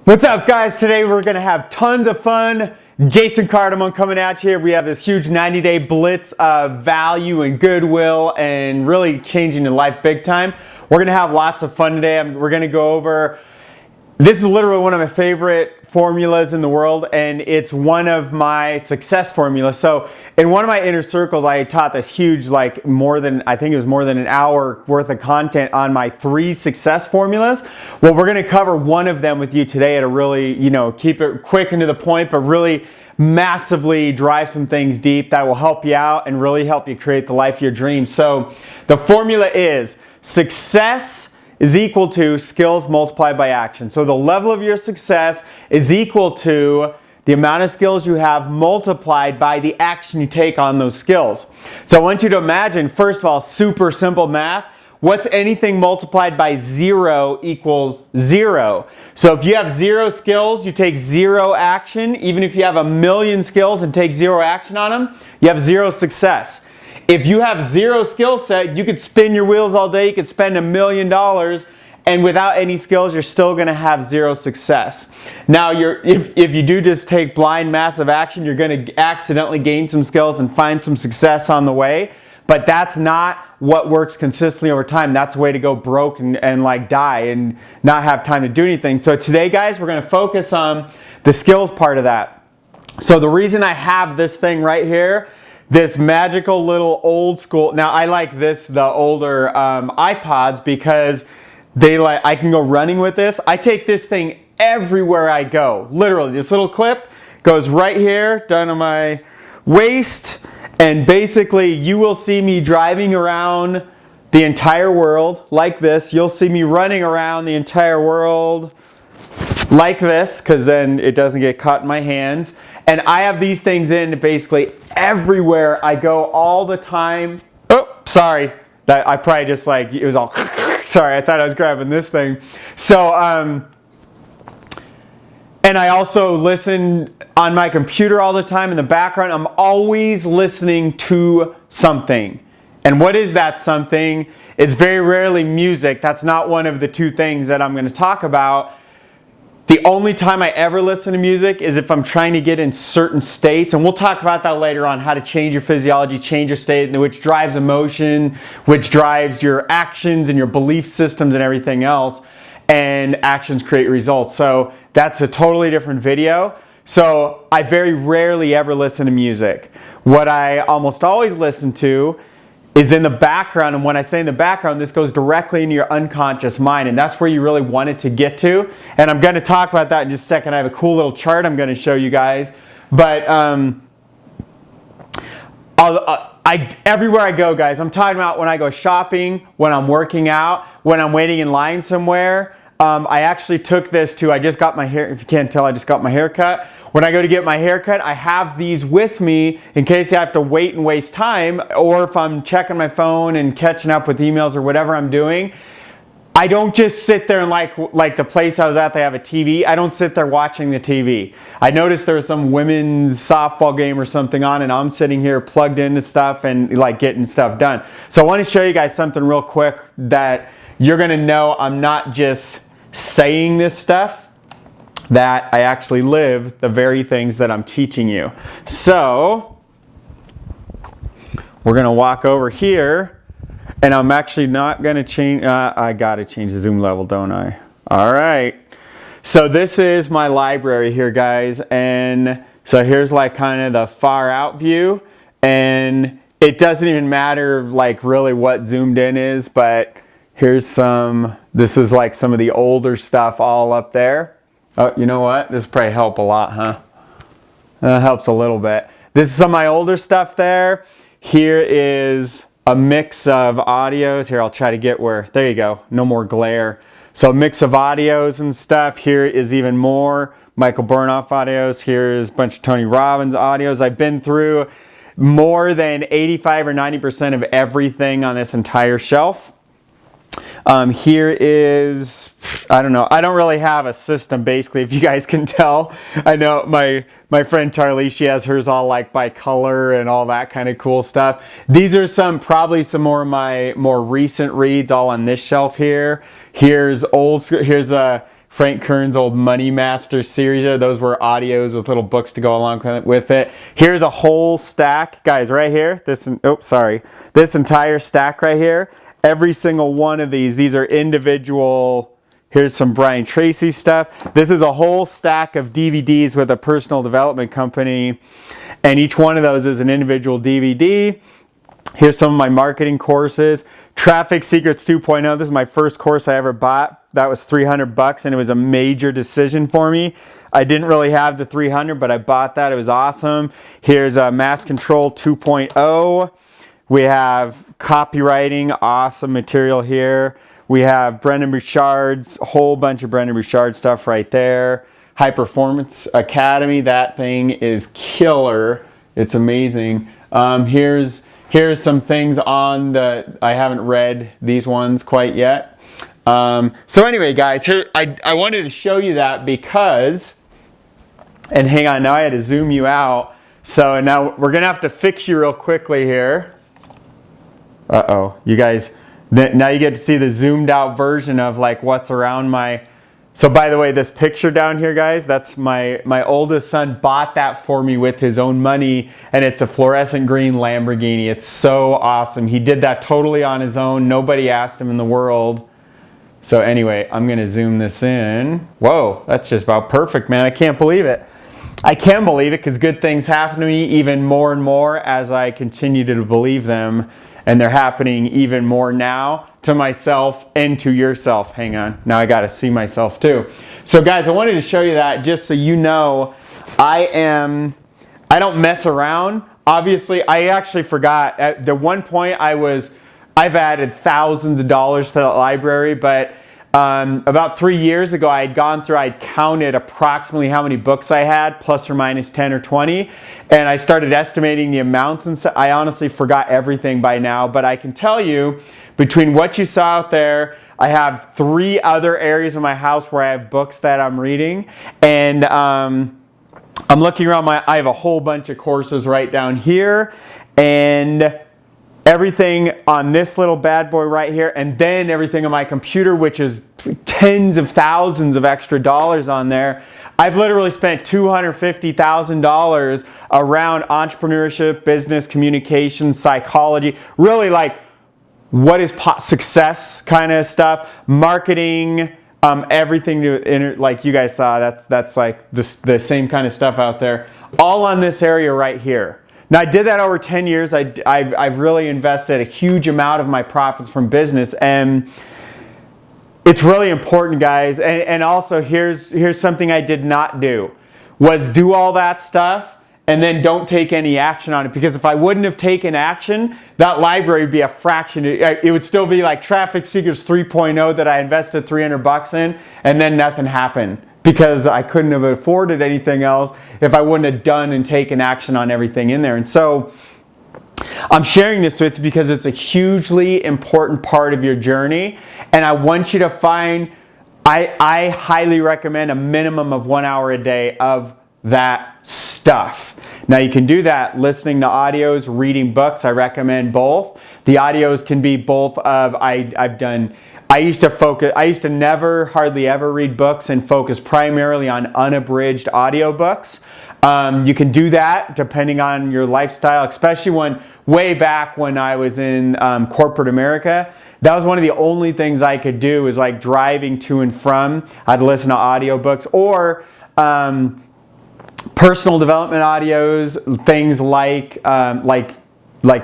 What's up, guys? Today we're going to have tons of fun. Jason Cardamone coming at you. We have this huge 90-day blitz of value and goodwill and really changing your life big time. We're going to have lots of fun today. We're going to go over, this is literally one of my favorite formulas in the world, and it's one of my success formulas. So in one of my inner circles, I taught this huge, I think it was more than an hour worth of content on my 3 success formulas. Well, we're going to cover one of them with you today to really, keep it quick and to the point, but really massively drive some things deep that will help you out and really help you create the life of your dreams. So the formula is success is equal to skills multiplied by action. So the level of your success is equal to the amount of skills you have multiplied by the action you take on those skills. So I want you to imagine, first of all, super simple math. What's anything multiplied by 0 equals 0. So if you have 0 skills, you take 0 action. Even if you have 1,000,000 skills and take 0 action on them, you have 0 success. If you have 0 skill set, you could spin your wheels all day, you could spend $1,000,000, and without any skills, you're still going to have 0 success. Now, if you do just take blind massive action, you're going to accidentally gain some skills and find some success on the way, but that's not what works consistently over time. That's a way to go broke and die and not have time to do anything. So today, guys, we're going to focus on the skills part of that. So the reason I have this thing right here, this magical little old school, now I like this, the older iPods, because I can go running with this. I take this thing everywhere I go. Literally, this little clip goes right here, down to my waist, and basically you will see me driving around the entire world like this. You'll see me running around the entire world like this, because then it doesn't get caught in my hands. And I have these things in basically everywhere I go all the time. Oh, sorry. I probably just it was all, sorry, I thought I was grabbing this thing. So, and I also listen on my computer all the time in the background. I'm always listening to something. And what is that something? It's very rarely music. That's not one of the 2 things that I'm going to talk about. The only time I ever listen to music is if I'm trying to get in certain states, and we'll talk about that later on, how to change your physiology, change your state, which drives emotion, which drives your actions and your belief systems and everything else, and actions create results. So that's a totally different video. So I very rarely ever listen to music. What I almost always listen to is in the background, and when I say in the background, this goes directly into your unconscious mind, and that's where you really want it to get to. And I'm going to talk about that in just a second. I have a cool little chart I'm going to show you guys. But everywhere I go, guys, I'm talking about when I go shopping, when I'm working out, when I'm waiting in line somewhere. I actually took this to, I just got my hair, if you can't tell, I just got my hair cut. When I go to get my hair cut, I have these with me in case I have to wait and waste time, or if I'm checking my phone and catching up with emails or whatever I'm doing. I don't just sit there and like the place I was at, they have a TV. I don't sit there watching the TV. I noticed there was some women's softball game or something on, and I'm sitting here plugged into stuff and getting stuff done. So I want to show you guys something real quick that you're going to know I'm not just saying this stuff, that I actually live the very things that I'm teaching you. So we're going to walk over here, and I'm actually not going to change, I got to change the zoom level, don't I? All right. So this is my library here, guys, and so here's kind of the far out view, and it doesn't even matter really what zoomed in is, but here's this is some of the older stuff all up there. Oh, you know what? This probably help a lot, huh? That helps a little bit. This is some of my older stuff there. Here is a mix of audios. Here, I'll try to get there you go. No more glare. So a mix of audios and stuff. Here is even more Michael Burnoff audios. Here's a bunch of Tony Robbins audios. I've been through more than 85 or 90% of everything on this entire shelf. Here is, I don't know, I don't really have a system, basically, if you guys can tell. I know my friend Charlie, she has hers all by color and all that kind of cool stuff. These are probably some more of my more recent reads all on this shelf here. Here's a Frank Kern's old Money Master series. Those were audios with little books to go along with it. Here's a whole stack, guys, right here. This entire stack right here. Every single one of these are individual. Here's some Brian Tracy stuff. This is a whole stack of DVDs with a personal development company, and each one of those is an individual DVD. Here's some of my marketing courses. Traffic Secrets 2.0. This is my first course I ever bought. That was $300 and it was a major decision for me. I didn't really have the 300, but I bought that. It was awesome. Here's Mass Control 2.0. We have copywriting, awesome material here. We have Brendan Bouchard's, a whole bunch of Brendan Bouchard stuff right there. High Performance Academy, that thing is killer. It's amazing. Here's some things on the, I haven't read these ones quite yet. So anyway, guys, here I wanted to show you that because, and hang on, now I had to zoom you out. So now we're gonna have to fix you real quickly here. Uh-oh, you guys, now you get to see the zoomed out version of like what's around my, so by the way, this picture down here, guys, that's my oldest son bought that for me with his own money, and it's a fluorescent green Lamborghini. It's so awesome. He did that totally on his own. Nobody asked him in the world. So anyway, I'm gonna zoom this in. Whoa, that's just about perfect, man. I can't believe it. I can believe it because good things happen to me even more and more as I continue to believe them. And they're happening even more now to myself and to yourself. Hang on, now I gotta see myself too. So guys, I wanted to show you that just so you know I don't mess around. Obviously, I actually forgot. At the one point I've added thousands of dollars to the library, but about 3 years ago, I'd counted approximately how many books I had, plus or minus 10 or 20, and I started estimating the amounts, and so I honestly forgot everything by now, but I can tell you, between what you saw out there, I have 3 other areas of my house where I have books that I'm reading, and I'm looking around I have a whole bunch of courses right down here, and everything on this little bad boy right here, and then everything on my computer, which is tens of thousands of extra dollars on there. I've literally spent $250,000 around entrepreneurship, business, communication, psychology, really like what is success kind of stuff, marketing, everything to like you guys saw, that's like the same kind of stuff out there, all on this area right here. Now I did that over 10 years. I've really invested a huge amount of my profits from business, and it's really important, guys. And also here's something I did not do, was do all that stuff and then don't take any action on it. Because if I wouldn't have taken action, that library would be a fraction. It would still be like Traffic Secrets 3.0 that I invested $300 in, and then nothing happened. Because I couldn't have afforded anything else if I wouldn't have done and taken action on everything in there. And so I'm sharing this with you because it's a hugely important part of your journey. And I want you to find, I highly recommend a minimum of 1 hour a day of that stuff. Now you can do that listening to audios, reading books. I recommend both. The audios can be both of, I used to never, hardly ever read books and focus primarily on unabridged audiobooks. You can do that depending on your lifestyle, especially way back when I was in corporate America. That was one of the only things I could do, was like driving to and from. I'd listen to audiobooks or personal development audios, things like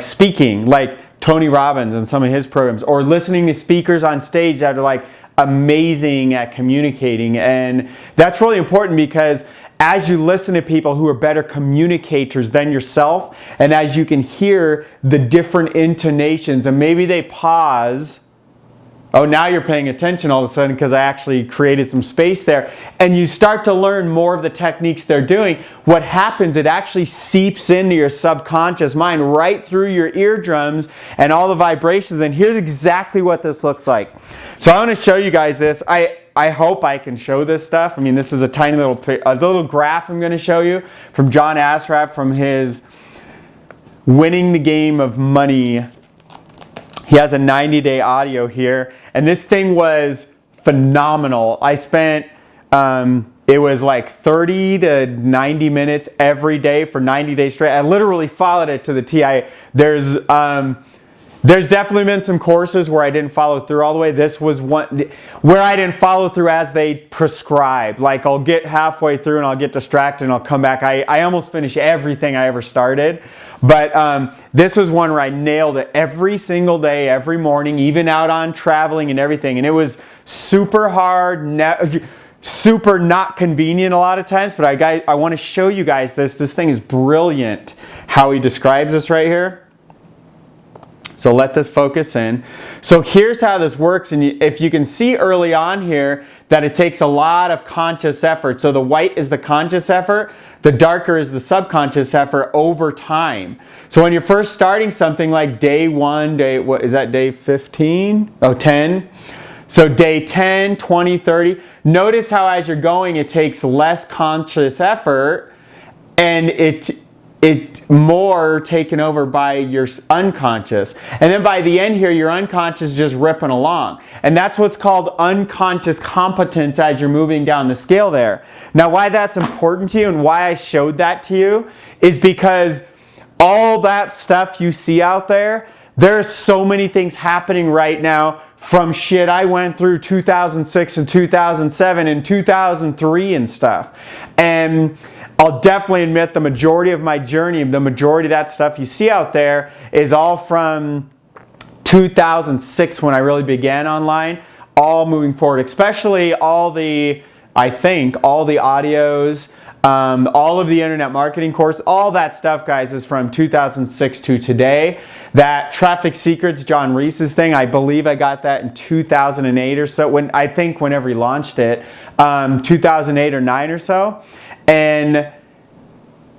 speaking, like Tony Robbins and some of his programs, or listening to speakers on stage that are like amazing at communicating. And that's really important because as you listen to people who are better communicators than yourself, and as you can hear the different intonations, and maybe they pause. Oh, now you're paying attention all of a sudden because I actually created some space there. And you start to learn more of the techniques they're doing. What happens, it actually seeps into your subconscious mind right through your eardrums and all the vibrations. And here's exactly what this looks like. So I want to show you guys this. I hope I can show this stuff. I mean, this is a tiny little graph I'm going to show you from John Assaraf from his Winning the Game of Money. He has a 90-day audio here, and this thing was phenomenal. I spent It was like 30 to 90 minutes every day for 90 days straight. I literally followed it to the T. There's definitely been some courses where I didn't follow through all the way. This was one where I didn't follow through as they prescribed. Like, I'll get halfway through and I'll get distracted and I'll come back. I almost finish everything I ever started. But this was one where I nailed it every single day, every morning, even out on traveling and everything. And it was super hard, super not convenient a lot of times. But I want to show you guys this. This thing is brilliant how he describes this right here. So let this focus in. So here's how this works. And if you can see early on here that it takes a lot of conscious effort. So the white is the conscious effort. The darker is the subconscious effort over time. So when you're first starting something like day 1, what is that, day 15? Oh, 10. So day 10, 20, 30. Notice how as you're going, it takes less conscious effort and it more taken over by your unconscious. And then by the end here, your unconscious is just ripping along. And that's what's called unconscious competence as you're moving down the scale there. Now, why that's important to you and why I showed that to you is because all that stuff you see out there, there's so many things happening right now from shit I went through 2006 and 2007 and 2003 and stuff. And I'll definitely admit the majority of my journey, the majority of that stuff you see out there is all from 2006 when I really began online, all moving forward, especially all the audios, all of the internet marketing course, all that stuff, guys, is from 2006 to today. That Traffic Secrets, John Reese's thing, I believe I got that in 2008 or so, whenever he launched it, 2008 or 9 or so. And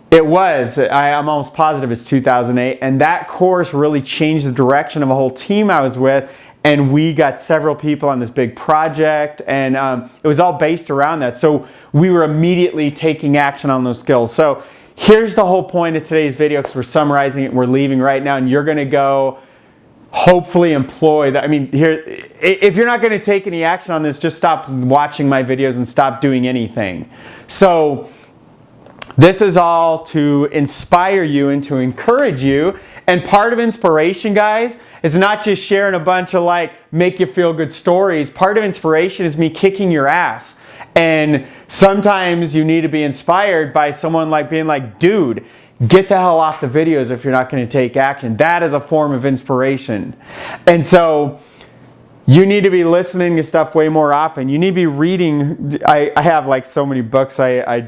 I'm almost positive it's 2008. And that course really changed the direction of a whole team I was with. And we got several people on this big project. And it was all based around that. So we were immediately taking action on those skills. So here's the whole point of today's video, because we're summarizing it. We're leaving right now. And you're going to go hopefully employ that. I mean, here, if you're not going to take any action on this, just stop watching my videos and stop doing anything. So this is all to inspire you and to encourage you. And part of inspiration, guys, is not just sharing a bunch of make you feel good stories. Part of inspiration is me kicking your ass. And sometimes you need to be inspired by someone being like, dude, get the hell off the videos if you're not going to take action. That is a form of inspiration. And so you need to be listening to stuff way more often. You need to be reading. I have so many books. I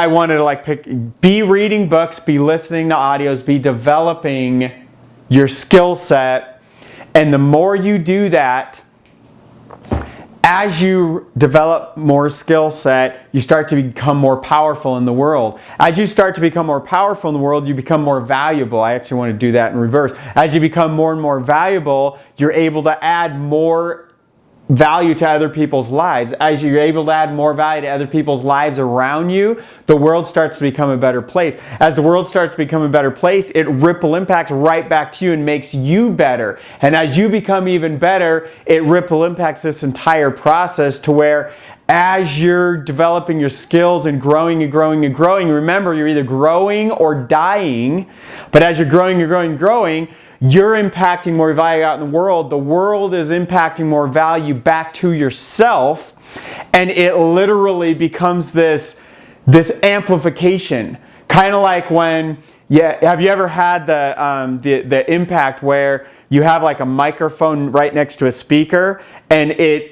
wanted to be reading books, be listening to audios, be developing your skill set. And the more you do that, as you develop more skill set, you start to become more powerful in the world. As you start to become more powerful in the world, you become more valuable. I actually want to do that in reverse. As you become more and more valuable, you're able to add more value to other people's lives. As you're able to add more value to other people's lives around you, the world starts to become a better place. As the world starts to become a better place, it ripple impacts right back to you and makes you better. And as you become even better, it ripple impacts this entire process to where as you're developing your skills and growing and growing and growing, remember, you're either growing or dying. But as you're growing and growing and growing, you're impacting more value out in the world. The world is impacting more value back to yourself. And it literally becomes this amplification. Kind of like when, have you ever had the impact where you have a microphone right next to a speaker and you're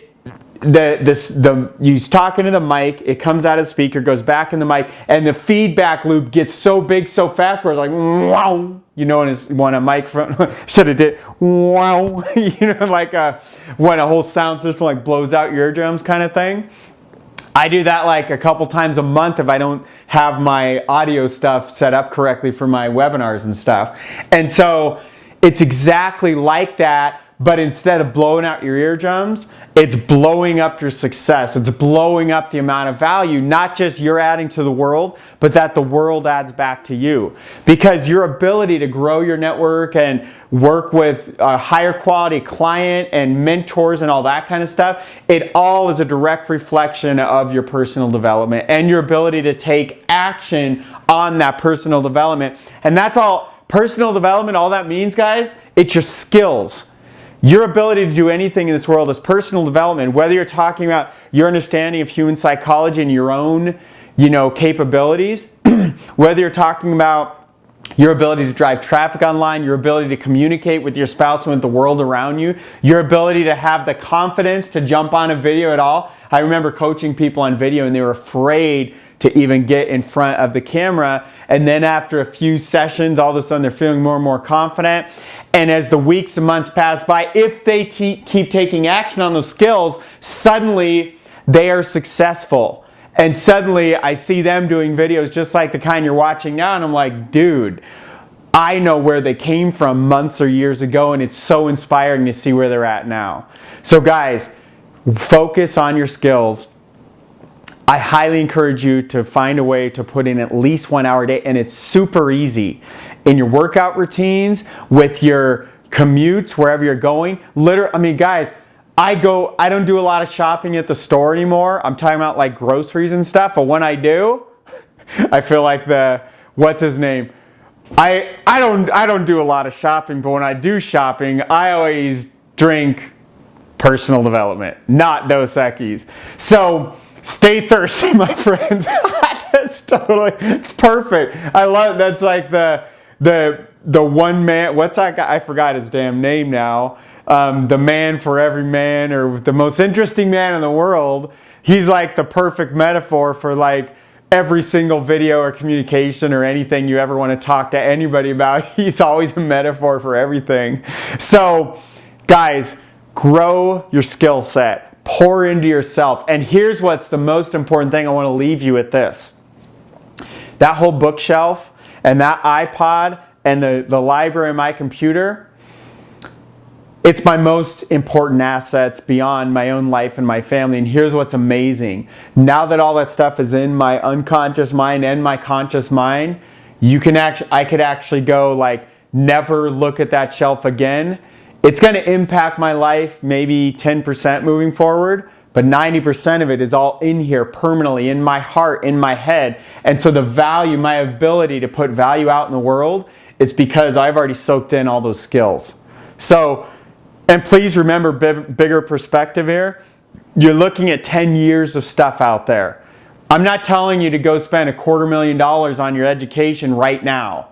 talking to the mic, it comes out of the speaker, goes back in the mic, and the feedback loop gets so big so fast where it's like, wow, when a microphone should have did, wow, when a whole sound system blows out your eardrums kind of thing. I do that a couple times a month if I don't have my audio stuff set up correctly for my webinars and stuff. And so it's exactly like that, but instead of blowing out your eardrums, it's blowing up your success. It's blowing up the amount of value, not just you're adding to the world, but that the world adds back to you. Because your ability to grow your network and work with a higher quality client and mentors and all that kind of stuff, it all is a direct reflection of your personal development and your ability to take action on that personal development. And that's all. Personal development, all that means, guys, it's your skills. Your ability to do anything in this world is personal development, whether you're talking about your understanding of human psychology and your own, capabilities, whether you're talking about your ability to drive traffic online, your ability to communicate with your spouse and with the world around you, your ability to have the confidence to jump on a video at all. I remember coaching people on video and they were afraid to even get in front of the camera. And then after a few sessions, all of a sudden they're feeling more and more confident. And as the weeks and months pass by, if they keep taking action on those skills, suddenly they are successful. And suddenly I see them doing videos just like the kind you're watching now, and I'm like, dude, I know where they came from months or years ago, and it's so inspiring to see where they're at now. So guys, focus on your skills. I highly encourage you to find a way to put in at least 1 hour a day, and it's super easy. In your workout routines, with your commutes, wherever you're going. Guys, I don't do a lot of shopping at the store anymore. I'm talking about like groceries and stuff, but when I do, I feel like what's his name? I don't do a lot of shopping, but when I do shopping, I always drink personal development, not Dos Equis. So stay thirsty, my friends. It's perfect. I love it. That's like the one man, what's that guy? I forgot his damn name now. The man for every man, or the most interesting man in the world. He's like the perfect metaphor for like every single video or communication or anything you ever want to talk to anybody about. He's always a metaphor for everything. So guys, grow your skill set, pour into yourself. And here's what's the most important thing. I want to leave you with this. That whole bookshelf and that iPod and the library in my computer, it's my most important assets beyond my own life and my family. And here's what's amazing. Now that all that stuff is in my unconscious mind and my conscious mind, I could actually go like never look at that shelf again. It's going to impact my life maybe 10% moving forward, but 90% of it is all in here permanently, in my heart, in my head. And so the value, my ability to put value out in the world, it's because I've already soaked in all those skills. So, and please remember, bigger perspective here. You're looking at 10 years of stuff out there. I'm not telling you to go spend $250,000 on your education right now.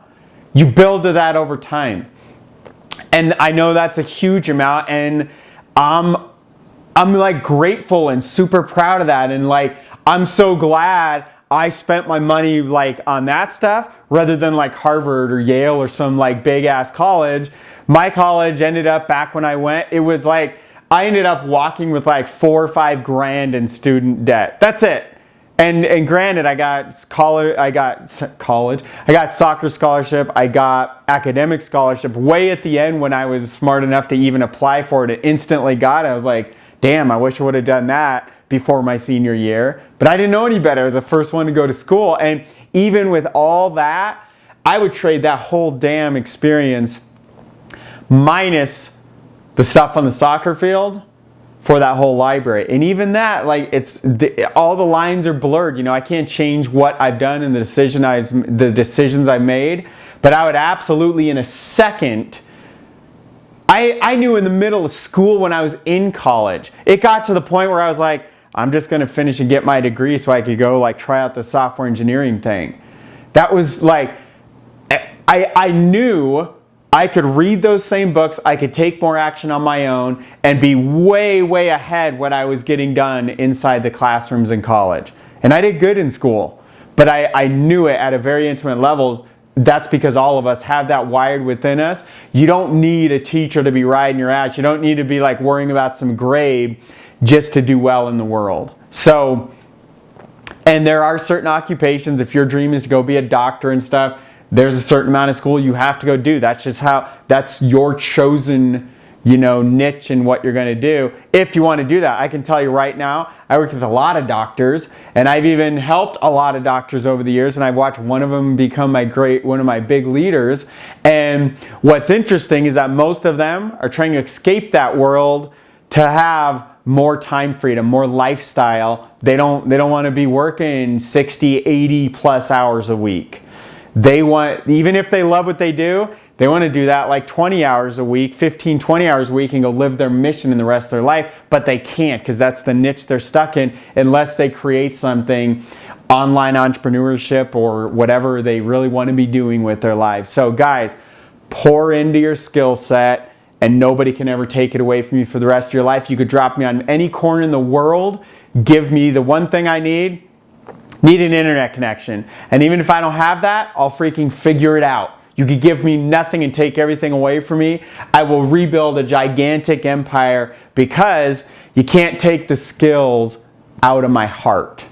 You build to that over time. And I know that's a huge amount, and I'm like grateful and super proud of that. And like, I'm so glad I spent my money like on that stuff rather than like Harvard or Yale or some like big ass college. My college ended up, back when I went, it was like, I ended up walking with like $4 or $5 grand in student debt. That's it. And granted, I got soccer scholarship, I got academic scholarship way at the end when I was smart enough to even apply for it and instantly got it. I was like, damn, I wish I would have done that before my senior year. But I didn't know any better. I was the first one to go to school. And even with all that, I would trade that whole damn experience minus the stuff on the soccer field for that whole library. And even that, like, all the lines are blurred. You know, I can't change what I've done and the decisions I've made, but I would absolutely in a second. I knew in the middle of school when I was in college, it got to the point where I was like, I'm just gonna finish and get my degree so I could go like try out the software engineering thing. That was like, I knew I could read those same books, I could take more action on my own and be way, way ahead what I was getting done inside the classrooms in college. And I did good in school, but I knew it at a very intimate level. That's because all of us have that wired within us. You don't need a teacher to be riding your ass. You don't need to be like worrying about some grade just to do well in the world. So, and there are certain occupations, if your dream is to go be a doctor and stuff, there's a certain amount of school you have to go do. That's just how, that's your chosen, niche in what you're going to do. If you want to do that, I can tell you right now, I worked with a lot of doctors, and I've even helped a lot of doctors over the years, and I've watched one of them become one of my big leaders. And what's interesting is that most of them are trying to escape that world to have more time freedom, more lifestyle. They don't want to be working 60, 80 plus hours a week. They want, even if they love what they do, they want to do that like 20 hours a week, 15, 20 hours a week, and go live their mission in the rest of their life, but they can't, because that's the niche they're stuck in unless they create something, online entrepreneurship or whatever they really want to be doing with their lives. So guys, pour into your skill set, and nobody can ever take it away from you for the rest of your life. You could drop me on any corner in the world, give me the one thing I need an internet connection. And even if I don't have that, I'll freaking figure it out. You could give me nothing and take everything away from me. I will rebuild a gigantic empire, because you can't take the skills out of my heart.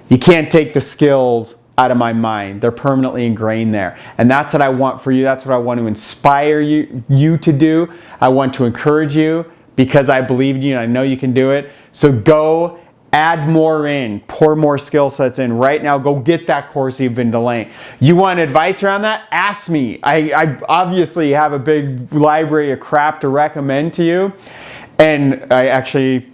You can't take the skills out of my mind. They're permanently ingrained there. And that's what I want for you. That's what I want to inspire you to do. I want to encourage you, because I believe in you and I know you can do it. So go add more in, pour more skill sets in right now. Go get that course you've been delaying. You want advice around that? Ask me. I obviously have a big library of crap to recommend to you. And I actually,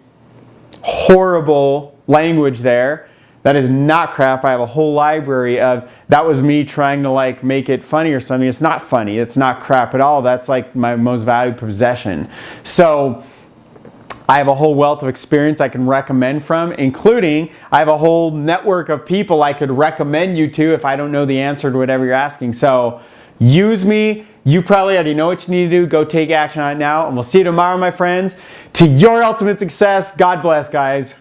horrible language there. That is not crap. I have a whole library of, that was me trying to like make it funny or something. It's not funny. It's not crap at all. That's like my most valued possession. So I have a whole wealth of experience I can recommend from, including I have a whole network of people I could recommend you to if I don't know the answer to whatever you're asking. So use me. You probably already know what you need to do. Go take action on it now, and we'll see you tomorrow, my friends. To your ultimate success. God bless, guys.